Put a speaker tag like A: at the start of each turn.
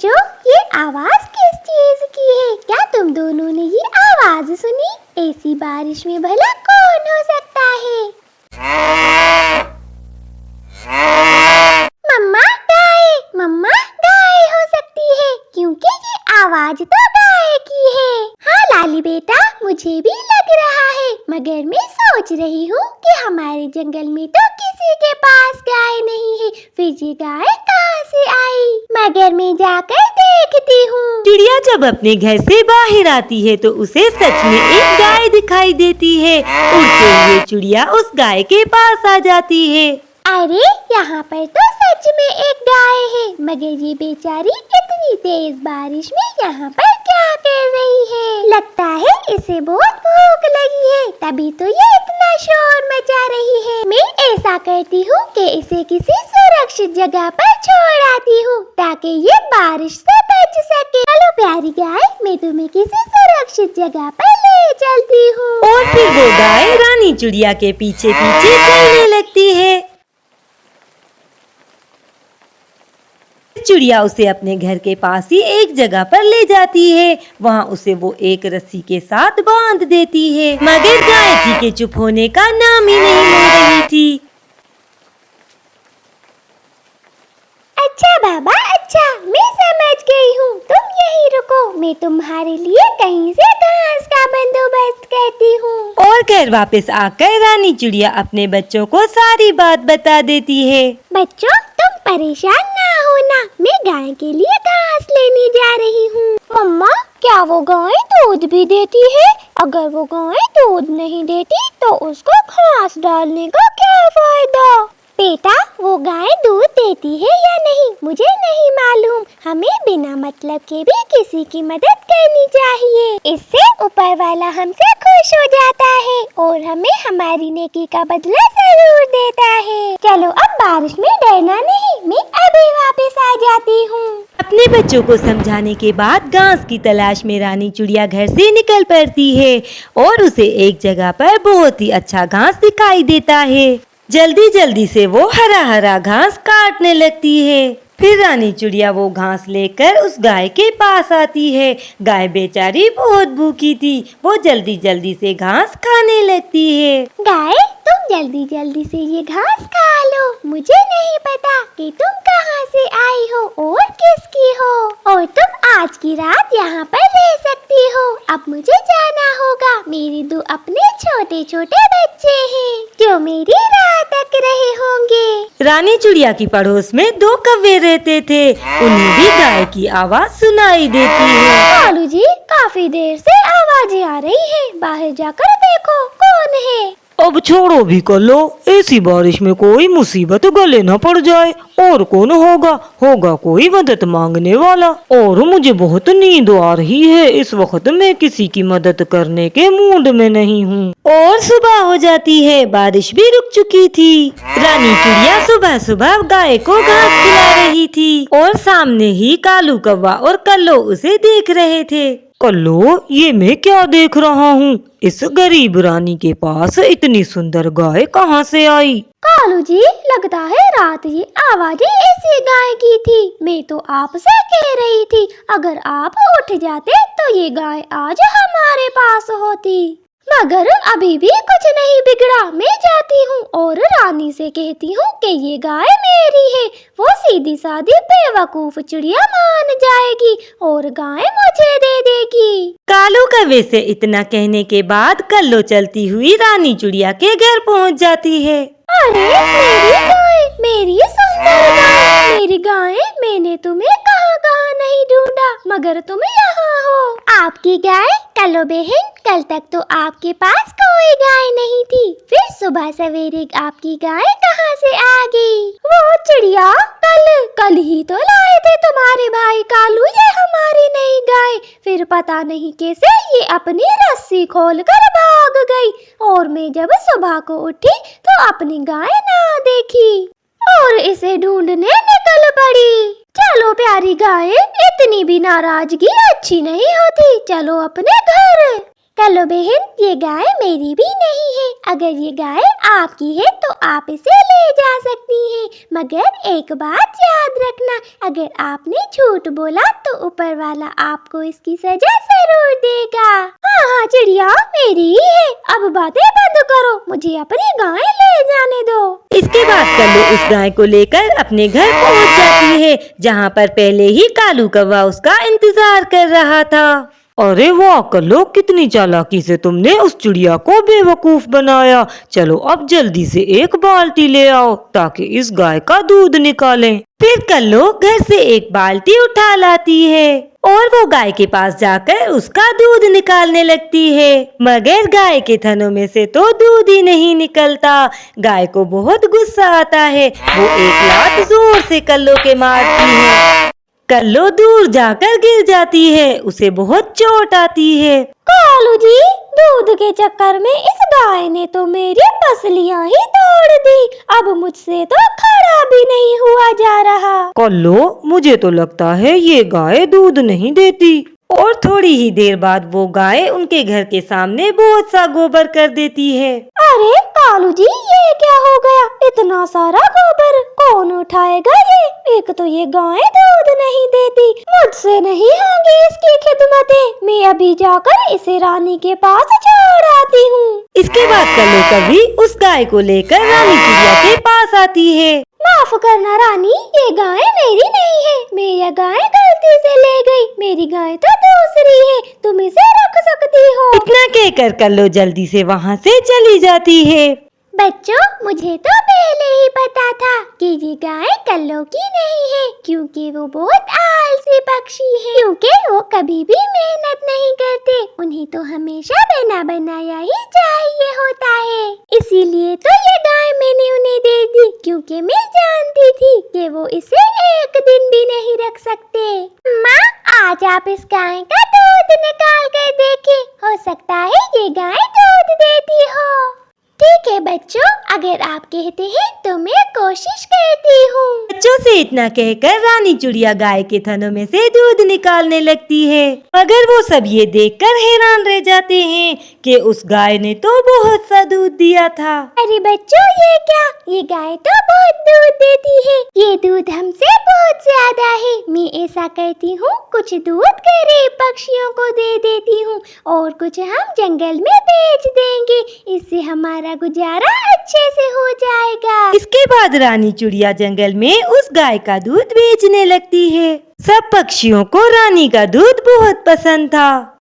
A: बच्चों, ये आवाज किस चीज की है? क्या तुम दोनों ने ये आवाज सुनी? ऐसी बारिश में भला कौन हो सकता है? मम्मा गाय हो सकती है, क्योंकि ये आवाज तो गाय की है। हाँ लाली बेटा, मुझे भी लग रहा है, मगर मैं सोच रही हूँ कि हमारे जंगल में तो किसी के पास गाय नहीं है, फिर ये गाय कहाँ से आई? मगर मैं जाकर देखती हूँ।
B: चिड़िया जब अपने घर से बाहर आती है तो उसे सच में एक गाय दिखाई देती है। उड़ते हुए चिड़िया उस गाय के पास आ जाती है।
A: अरे यहाँ पर तो सच में एक गाय है, मगर ये बेचारी इतनी तेज बारिश में यहाँ पर क्या कर रही है? लगता है इसे बहुत भूख लगी है, तभी तो ये इतना शोर मचा रही है। मैं ऐसा करती हूँ कि इसे किसी सुरक्षित जगह पर छोड़ आती हूँ, ताकि ये बारिश से बच सके। चलो प्यारी गाय, मैं तुम्हें किसी सुरक्षित जगह पर ले चलती हूँ।
B: और फिर वो गाय रानी चिड़िया के पीछे पीछे चलने लगती है। चिड़िया उसे अपने घर के पास ही एक जगह पर ले जाती है। वहाँ उसे वो एक रस्सी के साथ बांध देती है, मगर गाय थी के चुप होने का नाम ही नहीं ले रही थी।
A: अच्छा बाबा, अच्छा, मैं समझ गई हूँ। तुम यहीं रुको, मैं तुम्हारे लिए कहीं से घास का बंदोबस्त करती हूँ।
B: और घर वापस आकर रानी चिड़िया अपने बच्चों को सारी बात बता देती है।
A: बच्चों, तुम परेशान ना होना, मैं गाय के लिए घास लेने जा रही हूँ। मम्मा, क्या वो गाय दूध भी देती है? अगर वो गाय दूध नहीं देती तो उसको घास डालने का क्या फायदा? बेटा, वो गाय दूध देती है या नहीं मुझे नहीं मालूम, हमें बिना मतलब के भी किसी की मदद करनी चाहिए। इससे ऊपर वाला हमसे खुश हो जाता है और हमें हमारी नेकी का बदला जरूर देता है। चलो अब बारिश में डरना नहीं, मैं अभी वापस आ जाती हूँ।
B: अपने बच्चों को समझाने के बाद घास की तलाश में रानी चिड़िया घर से निकल पड़ती है और उसे एक जगह पर बहुत ही अच्छा घास दिखाई देता है। जल्दी जल्दी से वो हरा हरा घास काटने लगती है। फिर रानी चिड़िया वो घास लेकर उस गाय के पास आती है। गाय बेचारी बहुत भूखी थी, वो जल्दी जल्दी से घास खाने लगती है।
A: गाय, तुम जल्दी जल्दी से ये घास खा लो। मुझे नहीं पता कि तुम कहाँ से आई हो और किसकी हो, और तुम आज की रात यहाँ पर रह सकती हो। अब मुझे जाना होगा, मेरे दो अपने छोटे छोटे बच्चे हैं जो मेरी राह तक रहे होंगे।
B: रानी चिड़िया की पड़ोस में दो कौवे रहते थे, उन्हें भी गाय की आवाज सुनाई देती है।
A: कालू जी, काफी देर से आवाजें आ रही है, बाहर जाकर देखो कौन है।
C: अब छोड़ो भी कर लो, ऐसी बारिश में कोई मुसीबत गले न पड़ जाए। और कौन होगा? होगा कोई मदद मांगने वाला। और मुझे बहुत नींद आ रही है, इस वक्त मैं किसी की मदद करने के मूड में नहीं हूँ।
B: और सुबह हो जाती है, बारिश भी रुक चुकी थी। रानी चिड़िया सुबह सुबह गाय को घास खिला रही थी और सामने ही कालू कौवा और कल्लो उसे देख रहे थे।
C: कल्लो, ये मैं क्या देख रहा हूँ? इस गरीब रानी के पास इतनी सुंदर गाय कहाँ से आई?
A: कालू जी, लगता है रात ये आवाजें ऐसी गाय की थी। मैं तो आपसे कह रही थी, अगर आप उठ जाते तो ये गाय आज हमारे पास होती। मगर अभी भी कुछ नहीं बिगड़ा, मैं जाती हूँ और रानी से कहती हूँ कि ये गाय मेरी है। वो सीधी सादी बेवकूफ चिड़िया मान जाएगी और गाय मुझे दे देगी।
B: कालू कौवे से इतना कहने के बाद कल्लो चलती हुई रानी चिड़िया के घर पहुँच जाती है।
A: अरे मेरी गाय, मेरी सुंदर गाय, मेरी गाय, मैंने तुम्हें कहाँ कहाँ नहीं ढूंढा, मगर तुम यहाँ हो। आपकी गाय? कल्लो बहन, कल तक तो आपके पास कोई गाय नहीं थी, फिर सुबह सवेरे आपकी गाय कहाँ से आ गई? वो चिड़िया कल ही तो लाए थे तुम्हारे भाई कालू ये हमारी नई गाय, फिर पता नहीं कैसे ये अपनी रस्सी खोलकर भाग गई और मैं जब सुबह को उठी तो अपनी गाय ना देखी और इसे ढूंढने निकल पड़ी। चलो प्यारी गाय, इतनी भी नाराजगी अच्छी नहीं होती, चलो अपने घर। कल्लो बहन, ये गाय मेरी भी नहीं है। अगर ये गाय आपकी है तो आप इसे ले जा सकती हैं, मगर एक बात याद रखना, अगर आपने झूठ बोला तो ऊपर वाला आपको इसकी सजा जरूर देगा। हाँ हाँ चिड़िया, मेरी ही है। अब बातें बंद करो, मुझे अपनी गाय ले जाने दो।
B: इसके बाद कल्लू उस गाय को लेकर अपने घर पहुंच जाती है, जहाँ पर पहले ही कालू कौवा उसका इंतजार कर रहा था।
C: अरे वाह कल्लो, कितनी चालाकी से तुमने उस चिड़िया को बेवकूफ बनाया। चलो अब जल्दी से एक बाल्टी ले आओ ताकि इस गाय का दूध निकालें।
B: फिर कल्लू घर से एक बाल्टी उठा लाती है और वो गाय के पास जाकर उसका दूध निकालने लगती है, मगर गाय के थनों में से तो दूध ही नहीं निकलता। गाय को बहुत गुस्सा आता है, वो एक लात जोर से कल्लू के मारती है। कल्लू दूर जाकर गिर जाती है, उसे बहुत चोट आती है।
A: कालू जी, दूध के चक्कर में इस गाय ने तो मेरी पसलियां ही तोड़ दी। अब मुझसे तो खड़ा भी नहीं हुआ जा रहा।
C: कल्लो, मुझे तो लगता है ये गाय दूध नहीं देती।
B: और थोड़ी ही देर बाद वो गाय उनके घर के सामने बहुत सा गोबर कर देती है।
A: अरे कालू जी, ये क्या हो गया? इतना सारा गोबर कौन उठाएगा ये? एक तो ये गाय दूध नहीं देती, मुझसे नहीं होंगी इसकी खिदमतें। मैं अभी जाकर इसे रानी के पास छोड़ आती हूँ।
B: इसके बाद कल्लू कभी उस गाय को लेकर रानी चिड़िया के पास आती है।
A: माफ करना रानी, ये गाय मेरी नहीं है। मैं ये गाय गलती से ले गई। मेरी गाय तो दूसरी है, तुम इसे रख सकती हो।
B: इतना कहकर कल्लू जल्दी से वहाँ से चली जाती है।
A: बच्चों, मुझे तो पहले ही पता था कि ये गाय कल्लो की नहीं है, क्योंकि वो बहुत आलसी पक्षी है। क्योंकि वो कभी भी मेहनत नहीं करते, उन्हें तो हमेशा बना बनाया ही चाहिए होता है। इसीलिए तो ये गाय मैंने उन्हें दे दी, क्योंकि मैं जानती थी कि वो इसे एक दिन भी नहीं रख सकते। माँ, आज आप इस गाय का दूध निकाल कर देखें, हो सकता है ये गाय दूध देती हो। ठीक है बच्चों, अगर आप कहते हैं तो मैं कोशिश करती हूँ।
B: बच्चों से इतना कहकर रानी चिड़िया गाय के थनों में से दूध निकालने लगती है, मगर वो सब ये देखकर हैरान रह जाते हैं कि उस गाय ने तो बहुत सा दूध दिया था।
A: अरे बच्चों, ये क्या? ये गाय तो बहुत दूध देती है। ये दूध हमसे बहुत ज्यादा है। मैं ऐसा करती हूँ, कुछ दूध गरीब पक्षियों को दे देती हूँ और कुछ हम जंगल में बेच देंगे। इससे हमारा गुजारा अच्छे से हो जाएगा।
B: इसके बाद रानी चिड़िया जंगल में उस गाय का दूध बेचने लगती है। सब पक्षियों को रानी का दूध बहुत पसंद था।